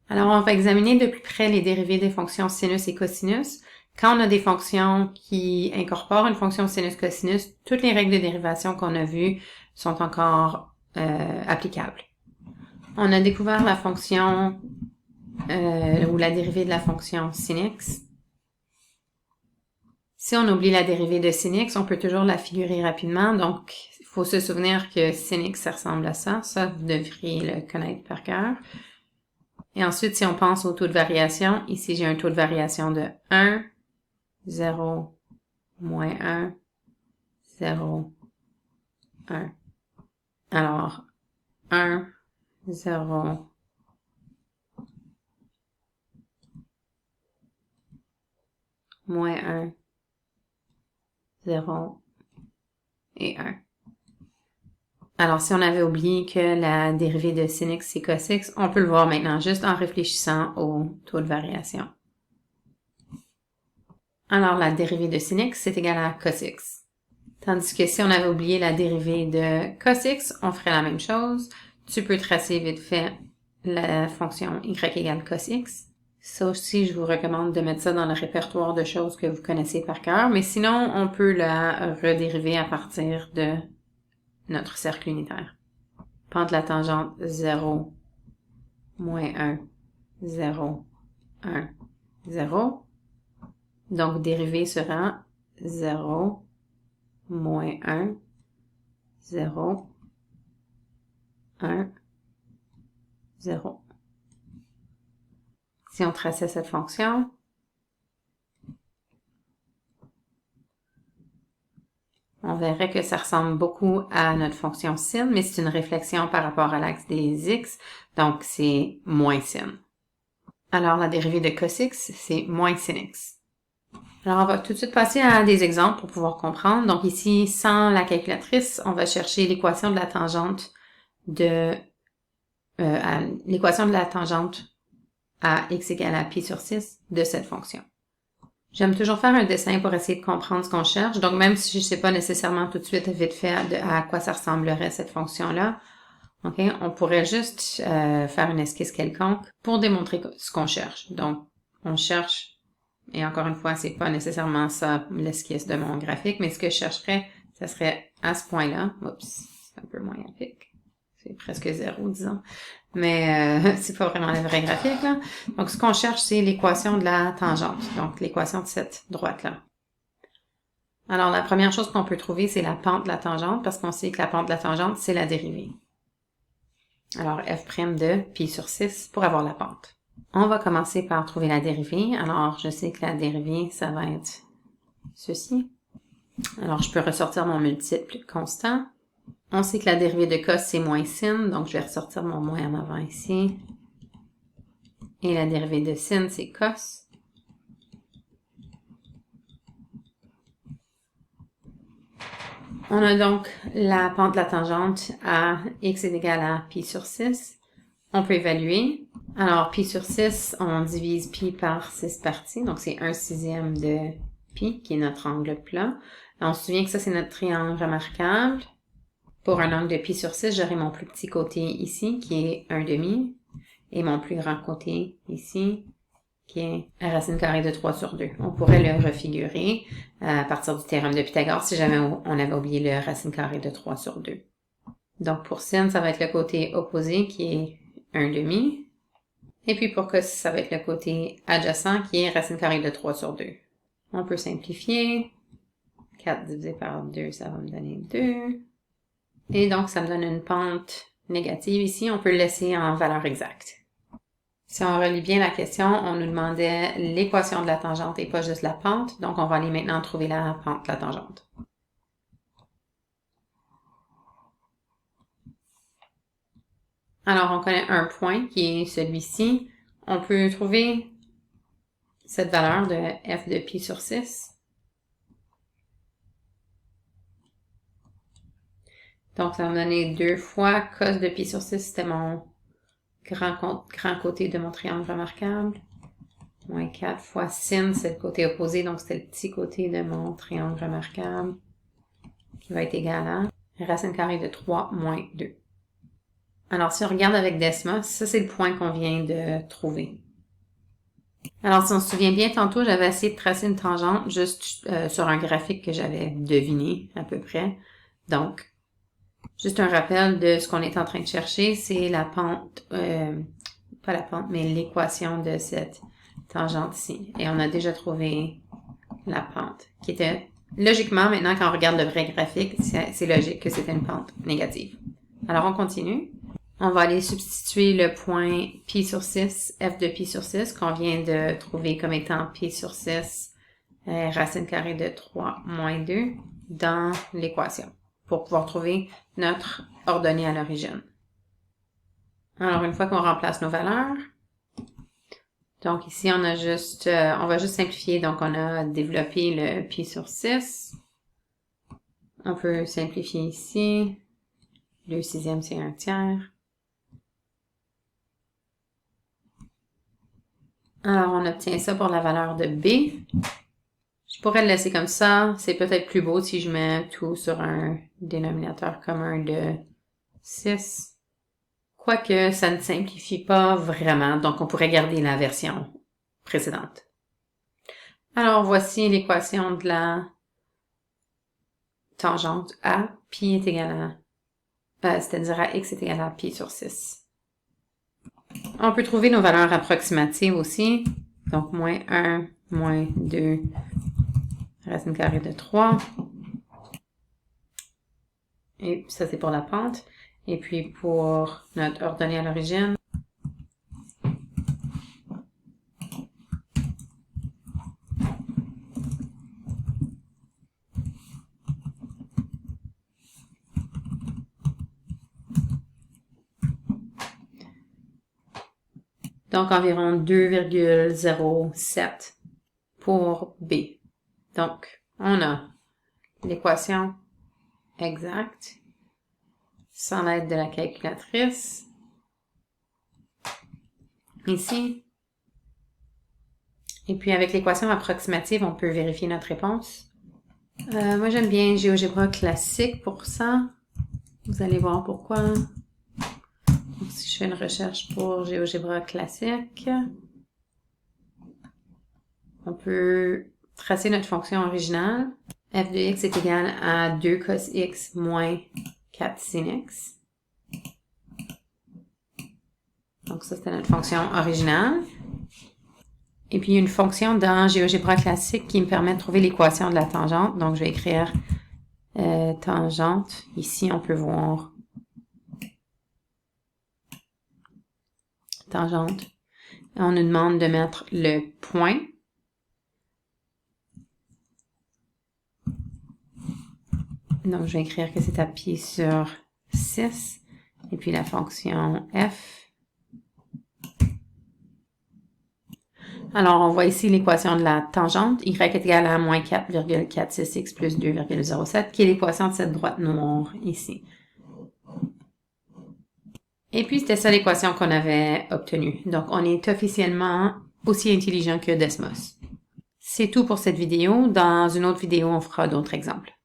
Alors, on va examiner de plus près les dérivées des fonctions sinus et cosinus. Quand on a des fonctions qui incorporent une fonction sinus-cosinus, toutes les règles de dérivation qu'on a vues sont encore applicables. On a découvert la fonction ou la dérivée de la fonction sin x. Si on oublie la dérivée de sin x, on peut toujours la figurer rapidement. Donc, il faut se souvenir que sin x, ça ressemble à ça. Ça, vous devriez le connaître par cœur. Et ensuite, si on pense au taux de variation, ici, j'ai un taux de variation de 1, 0, moins 1, 0, 1. Alors, 1, 0, moins 1, 0 et 1. Alors, si on avait oublié que la dérivée de sin x, c'est cos x, on peut le voir maintenant juste en réfléchissant au taux de variation. Alors, la dérivée de sin x, c'est égal à cos x. Tandis que si on avait oublié la dérivée de cos x, on ferait la même chose. Tu peux tracer vite fait la fonction y égale cos x. Ça aussi, je vous recommande de mettre ça dans le répertoire de choses que vous connaissez par cœur. Mais sinon, on peut la redériver à partir de notre cercle unitaire. Pente de la tangente 0, moins 1, 0, 1, 0. Donc, dérivée sera 0, moins 1, 0, 1, 0. Si on traçait cette fonction, on verrait que ça ressemble beaucoup à notre fonction sin, mais c'est une réflexion par rapport à l'axe des x, donc c'est moins sin. Alors, la dérivée de cos x, c'est moins sin x. Alors, on va tout de suite passer à des exemples pour pouvoir comprendre. Donc ici, sans la calculatrice, on va chercher l'équation de la tangente à x égale à pi sur 6 de cette fonction. J'aime toujours faire un dessin pour essayer de comprendre ce qu'on cherche. Donc, même si je ne sais pas nécessairement tout de suite vite fait à quoi ça ressemblerait cette fonction-là, okay, on pourrait juste faire une esquisse quelconque pour démontrer ce qu'on cherche. Donc, on cherche, et encore une fois, c'est pas nécessairement ça l'esquisse de mon graphique, mais ce que je chercherais, ça serait à ce point-là. Oups, c'est un peu moins épique. C'est presque 0, disons. Mais c'est pas vraiment le vrai graphique, là. Donc, ce qu'on cherche, c'est l'équation de la tangente. Donc, l'équation de cette droite-là. Alors, la première chose qu'on peut trouver, c'est la pente de la tangente, parce qu'on sait que la pente de la tangente, c'est la dérivée. Alors, f' de pi sur 6 pour avoir la pente. On va commencer par trouver la dérivée. Alors, je sais que la dérivée, ça va être ceci. Alors, je peux ressortir mon multiple constant. On sait que la dérivée de cos, c'est moins sin, donc je vais ressortir mon moins en avant ici. Et la dérivée de sin, c'est cos. On a donc la pente de la tangente à x est égal à pi sur 6. On peut évaluer. Alors, pi sur 6, on divise pi par 6 parties, donc c'est 1/6 de pi, qui est notre angle plat. On se souvient que ça, c'est notre triangle remarquable. Pour un angle de pi sur 6, j'aurai mon plus petit côté ici, qui est 1/2, et mon plus grand côté ici, qui est racine carrée de 3 sur 2. On pourrait le refigurer à partir du théorème de Pythagore si jamais on avait oublié le racine carrée de 3 sur 2. Donc pour sin, ça va être le côté opposé, qui est 1/2. Et puis pour cos, ça va être le côté adjacent, qui est racine carrée de 3 sur 2. On peut simplifier. 4 divisé par 2, ça va me donner 2. Et donc, ça me donne une pente négative ici. On peut le laisser en valeur exacte. Si on relit bien la question, on nous demandait l'équation de la tangente et pas juste la pente. Donc, on va aller maintenant trouver la pente de la tangente. Alors, on connaît un point qui est celui-ci. On peut trouver cette valeur de f de pi sur 6. Donc, ça va me donner 2 fois cos de pi sur 6, c'était mon grand côté de mon triangle remarquable. Moins 4 fois sin, c'est le côté opposé, donc c'était le petit côté de mon triangle remarquable, qui va être égal à racine carrée de 3 moins 2. Alors, si on regarde avec Desmos, ça, c'est le point qu'on vient de trouver. Alors, si on se souvient bien, tantôt, j'avais essayé de tracer une tangente juste sur un graphique que j'avais deviné à peu près. Donc, juste un rappel de ce qu'on est en train de chercher, c'est la pente, pas la pente, mais l'équation de cette tangente ici. Et on a déjà trouvé la pente, qui était, logiquement, maintenant, quand on regarde le vrai graphique, c'est logique que c'était une pente négative. Alors, on continue. On va aller substituer le point pi sur 6, f de pi sur 6, qu'on vient de trouver comme étant pi sur 6, racine carrée de 3 moins 2, dans l'équation, pour pouvoir trouver notre ordonnée à l'origine. Alors, une fois qu'on remplace nos valeurs, donc ici, on a juste, on va juste simplifier, donc on a développé le pi sur 6. On peut simplifier ici. 2/6, c'est 1/3. Alors, on obtient ça pour la valeur de B. Je pourrais le laisser comme ça. C'est peut-être plus beau si je mets tout sur un dénominateur commun de 6. Quoique, ça ne simplifie pas vraiment, donc on pourrait garder la version précédente. Alors, voici l'équation de la tangente A. Pi est égal à, c'est-à-dire à x est égal à pi sur 6. On peut trouver nos valeurs approximatives aussi. Donc, moins 1, moins 2, racine carrée de 3. Et ça, c'est pour la pente. Et puis, pour notre ordonnée à l'origine, donc environ 2,07 pour B. Donc, on a l'équation exacte sans l'aide de la calculatrice. Ici. Et puis, avec l'équation approximative, on peut vérifier notre réponse. Moi, j'aime bien GeoGebra classique pour ça. Vous allez voir pourquoi. Donc, si je fais une recherche pour GeoGebra classique, on peut tracer notre fonction originale. F de x est égal à 2 cos x moins 4 sin x. Donc, ça, c'était notre fonction originale. Et puis, il y a une fonction dans GeoGebra classique qui me permet de trouver l'équation de la tangente. Donc, je vais écrire tangente. Ici, on peut voir tangente. On nous demande de mettre le point. Donc, je vais écrire que c'est à pi sur 6. Et puis, la fonction f. Alors, on voit ici l'équation de la tangente. Y est égal à moins 4,46x plus 2,07, qui est l'équation de cette droite noire ici. Et puis, c'était ça l'équation qu'on avait obtenue. Donc, on est officiellement aussi intelligent que Desmos. C'est tout pour cette vidéo. Dans une autre vidéo, on fera d'autres exemples.